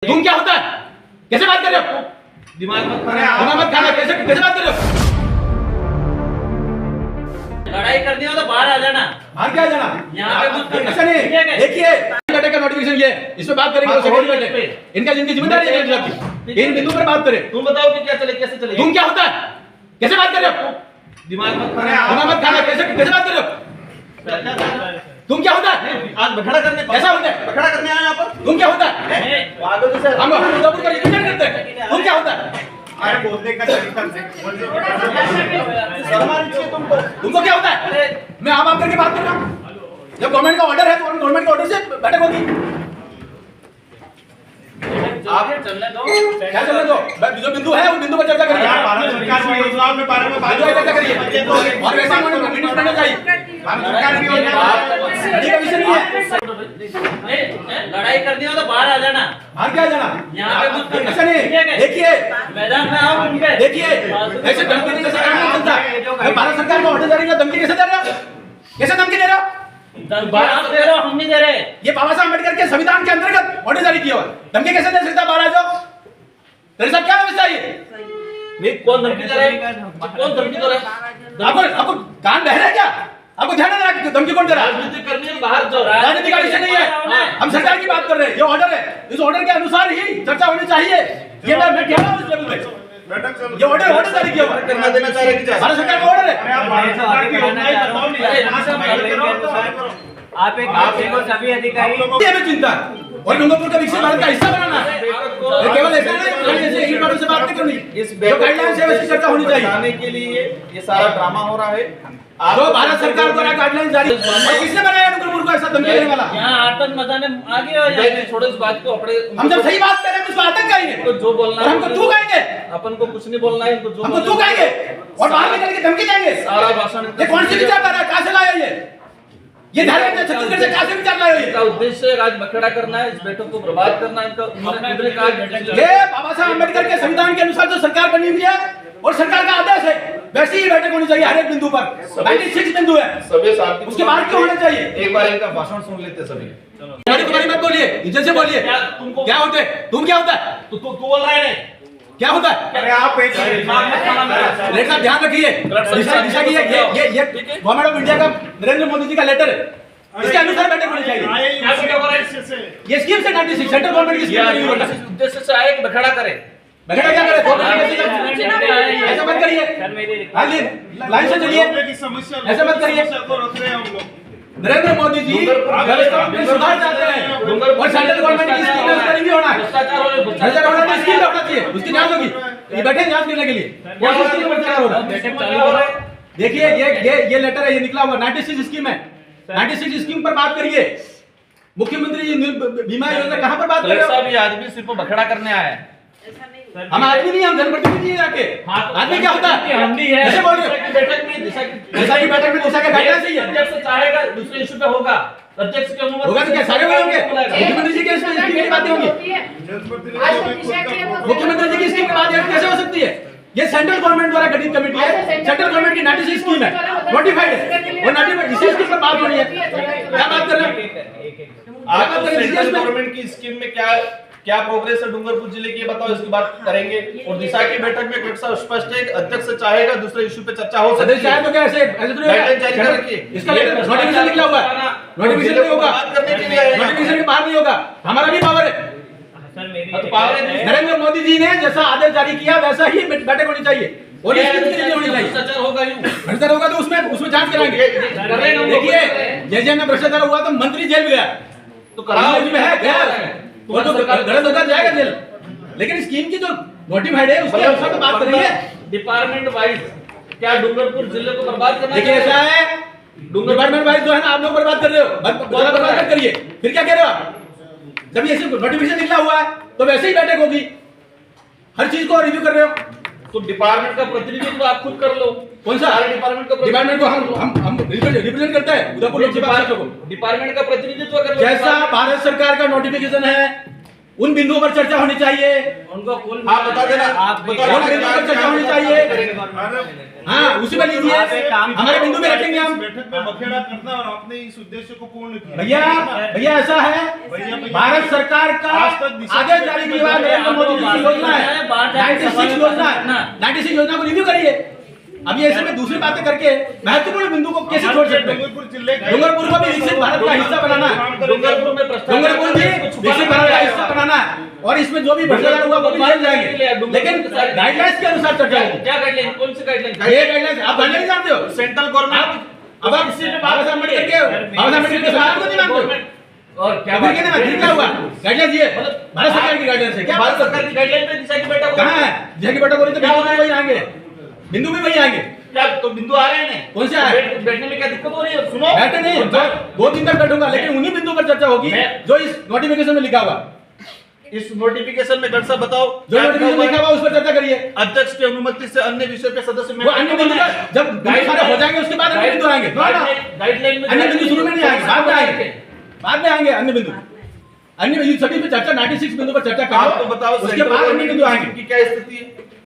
तुम क्या होता है? कैसे बात कर रहे हो? दिमाग मत खाना कैसे कैसे बात कर रहे हो? लड़ाई करनी हो तो बाहर आ जाना। बाहर क्या जाना? यहाँ पे कुछ ऐसा नहीं। देखिए बैठक का नोटिफिकेशन ये इस पे बात करेंगे। सेक्रेटरी बैठक इनका जिनकी जिम्मेदारी है इन बिंदु पर बात करें। तुम बताओ कि क्या चले कैसे चले। तुम क्या होता है? कैसे बात कर रहे हो? दिमाग मत खाना कैसे कैसे बात कर रहे हो? तुम क्या होता है? आज बखड़ा करने कैसा होता है? बखड़ा करने आए यहाँ पर। तुम क्या होता है? हम उद्धवपुर का रिप्रेजेंट करते हैं। तुम क्या होता है? अरे बोलने का तरीका तुमको क्या होता है? मैं आम करके बात कर रहा हूँ। जब गवर्नमेंट का ऑर्डर है तो गवर्नमेंट के ऑर्डर से बैठक होगी। आप चलने दो। क्या चलने दो? जो बिंदु है उस बिंदु पर चर्चा करिए। भारत सरकार की योजनाओं के बारे में बात चर्चा करिए और वैसे उन्होंने मीटिंग करना चाहिए। भारत सरकार की योजना स्टडी का विषय नहीं है। लड़ाई करनी हो तो बाहर आ जाना। बाहर क्या जाना? यहाँ पे कुछ ऐसा नहीं। देखिए मैदान में आओ उनके। देखिए ऐसे धमकी देने से काम नहीं चलता। भारत सरकार का ऑर्डर जारी किया, धमकी कैसे दे रहे हो? कैसे धमकी दे रहे हो? आप दे रहे हो, हम नहीं दे रहे। ये बाबा साहब अम्बेडकर के संविधान के अंतर्गत ऑर्डर जारी किया हुआ। धमकी कैसे दे सकता? बाहर आ जाओ। तेरे साथ क्या व्यवस्था है ये? नहीं कौन धमकी दे रहा है? कौन धमकी दे रहा है? आपको कान बह रहा है क्या? आपको ध्यान नहीं दे रहा धमकी कौन दे रहा है? राजनीति करनी है बाहर जाओ। राजनीति का विषय नहीं है। हम सरकार की बात कर रहे हैं। ये ऑर्डर है, इस ऑर्डर के अनुसार ही चर्चा होनी चाहिए। ये मैं कह रहा हूँ इस लेवल पे। ये ऑर्डर जारी किया हुआ है। करना देना चाह रहे हैं। भारत सरकार का ऑर्डर है। आप भारत सरकार की योजनाएं बताओ नहीं। आप एक को सभी अधिकारी ये हमें चिंता है और डूंगरपुर का विकसित भारत का हिस्सा बनाना है। ये केवल ऐसा नहीं जैसे इन बातों से बात नहीं करनी। इस जो गाइडलाइंस है वैसी चर्चा होनी चाहिए। बताने के लिए ये सारा ड्रामा हो रहा है। जो भारत सरकार द्वारा गाइडलाइंस जारी और किसने बनाया डूंगरपुर को ऐसा धमकी देने वाला? यहाँ आतंक मचाने आगे हो जाए। छोड़ो इस बात को। अपने हम जब सही बात कर रहे हैं तो उसको आतंक कहेंगे। तो जो बोलना है हमको तू कहेंगे। अपन को कुछ नहीं बोलना है। इनको जो हमको तू कहेंगे और बाहर निकल के धमकी देंगे। सारा भाषण ये कौन सी विचारधारा है? कहां से लाया ये धारा छत्तीसगढ़ से कहां से विचार लाया का उद्देश्य आज बखेड़ा करना है। इस बैठक को बर्बाद करना है। इनका ये बाबा साहब अम्बेडकर के संविधान के अनुसार जो सरकार बनी हुई है और सरकार का आदेश है वैसी ही बैठक होनी चाहिए हर एक बिंदु पर। 96 बिंदु है, सभी साथी उसके बाद क्यों होना चाहिए? एक बार इनका भाषण सुन लेते सभी। तुम्हारी मत बोलिए, इज्जत से बोलिए। क्या होते? तुम क्या होता है? तू बोल रहा है क्या होता है? अरे आप एक लेटर साहब ध्यान रखिए। दिशा की ये गवर्नमेंट ऑफ इंडिया का नरेंद्र मोदी जी का लेटर है। इसके अनुसार बैठक होनी चाहिए। ये स्कीम से 96 सेंट्रल गवर्नमेंट की स्कीम है। उद्देश्य से आए बखेड़ा करे। बखेड़ा क्या करे? ऐसा मत करिए। लाइन से चलिए। ऐसा मत करिए। नरेंद्र मोदी जी व्यवस्था में सुधार चाहते हैं और सेंट्रल गवर्नमेंट की स्कीम में उसका रिव्यू होना है। सेंट्रल गवर्नमेंट की स्कीम होना चाहिए, उसकी जांच होगी। ये बैठे जांच करने के लिए कौन सी स्कीम पर चला होगा? देखिए ये लेटर है, ये निकला हुआ 96 स्कीम है। 96 स्कीम पर बात करिए। मुख्यमंत्री बीमा योजना कहां पर बात कर रहे हो? ये आदमी सिर्फ बखेड़ा करने आया है। हम आदमी नहीं, हम जनप्रतिनिधि हैं जाके। आदमी क्या होता है? हम भी है। कैसे बोल रहे हो? की बैठक में दिशा की बैठक में दिशा का गाइडलाइंस ही है। अध्यक्ष चाहेगा दूसरे इशू पे होगा। अध्यक्ष की अनुमति होगा तो क्या सारे वही होंगे? मुख्यमंत्री जी की स्कीम की बातें होंगी। मुख्यमंत्री जी की स्कीम की बात कैसे हो सकती है? ये सेंट्रल गवर्नमेंट द्वारा गठित कमेटी है। सेंट्रल गवर्नमेंट की 96 स्कीम है, नोटिफाइड है। और नोटिफाइड इसी स्कीम पर बात होनी है। क्या बात कर रहे हैं? आप सेंट्रल गवर्नमेंट की स्कीम में क्या प्रोग्रेस है डूंगरपुर जिले की बताओ, इसकी बात करेंगे। और दिशा की बैठक में कक्षा स्पष्ट है, अध्यक्ष चाहेगा दूसरे इशू पे चर्चा हो सकती है। तो क्या ऐसे गाइडलाइन जारी कर रखिए। इसका नोटिफिकेशन निकला हुआ है। नोटिफिकेशन नहीं होगा, बात करने के लिए आए हैं। नोटिफिकेशन के बाहर नहीं होगा। हमारा भी पावर है। नरेंद्र मोदी जी ने जैसा आदेश जारी किया वैसा ही बैठक होनी चाहिए और इसकी होनी चाहिए। भ्रष्टाचार होगा यूं। भ्रष्टाचार होगा तो उसमें जांच कराएंगे। देखिए जैसे में भ्रष्टाचार हुआ तो मंत्री जेल गया, तो कराओ में है गया वो तो गलत होगा जाएगा जेल। लेकिन स्कीम की जो नोटिफाइड है उसके अनुसार तो बात करेंगे। डिपार्टमेंट वाइज क्या डूंगरपुर जिले को बर्बाद करना? देखिए ऐसा है, डिपार्टमेंट वाइज जो है ना आप लोग बर्बाद कर रहे हो। बर्बाद मत करिए। फिर क्या कह रहे हो आप? जब ये नोटिफिकेशन निकला हुआ है तो वैसे ही बैठक होगी। हर चीज को रिव्यू कर रहे हो तो डिपार्टमेंट का प्रतिनिधित्व आप खुद कर लो। कौन सा डिपार्टमेंट का डिपार्टमेंट को हम रिप्रेजेंट करते हैं उदयपुर लोकसभा क्षेत्र को। डिपार्टमेंट का प्रतिनिधित्व कर लो। जैसा भारत सरकार का नोटिफिकेशन है उन बिंदुओं पर चर्चा होनी चाहिए। उनको कुल हाँ, बता देना। आप बता उन बिंदुओं पर चर्चा होनी चाहिए। हाँ, उसी पर लीजिए, आप एक काम हमारे बिंदु में रखेंगे हम। बैठक में बखेड़ा करना और आपने इस उद्देश्य को पूर्ण किया। भैया ऐसा है, भारत सरकार का आदेश जारी किया हुआ नरेंद्र मोदी जी की योजना है, 96 योजना है, 96 योजना को रिव्यू करिए। अभी ऐसे में दूसरी बातें करके महत्वपूर्ण बिंदु को कैसे छोड़ सकते हैं? डूंगरपुर को भी विकसित भारत का हिस्सा बनाना है, डूंगरपुर में डूंगरपुर भी विकसित भारत का हिस्सा बनाना है, और इसमें जो भी भ्रष्टाचार हुआ वो भी जेल जाएंगे, लेकिन गाइडलाइंस के अनुसार चर्चा होगी। क्या गाइडलाइन, कौन सी गाइडलाइन? ये गाइडलाइंस आप गाइडलाइन जानते हो? सेंट्रल गवर्नमेंट अब आप इसी में बाबा साहब अम्बेडकर के सवाल को नहीं मानते हो? और क्या फिर कहते हैं क्या हुआ? गाइडलाइंस ये भारत सरकार की गाइडलाइंस है क्या? भारत सरकार की गाइडलाइन पे दिशा की बैठक कहाँ है? दिशा की बैठक हो रही तो बिंदु भी वही आएंगे, बिंदु भी वही आएंगे। क्या तो बिंदु आ रहे हैं? कौन से आए? बैठने में क्या दिक्कत हो रही है? सुनो, बैठे नहीं, 2 दिन तक बैठूंगा, लेकिन उन्हीं बिंदु पर चर्चा होगी जो इस नोटिफिकेशन में लिखा हुआ। इस नोटिफिकेशन में गड़सा बताओ जो नोटिफिकेशन में लिखा हुआ उस पर चर्चा करिए। अध्यक्ष की अनुमति से अन्य विषय पे सदस्य वो अन्य बिंदु का जब बिंदु सारे हो जाएंगे उसके बाद अन्य बिंदु आएंगे। गाइडलाइन में अन्य बिंदु शुरू में नहीं आएंगे, बाद में आएंगे, बाद में आएंगे अन्य बिंदु सभी पे चर्चा 96 बिंदु पर चर्चा आप तो करो, बताओ उसके बाद अन्य बिंदु आएंगे। की क्या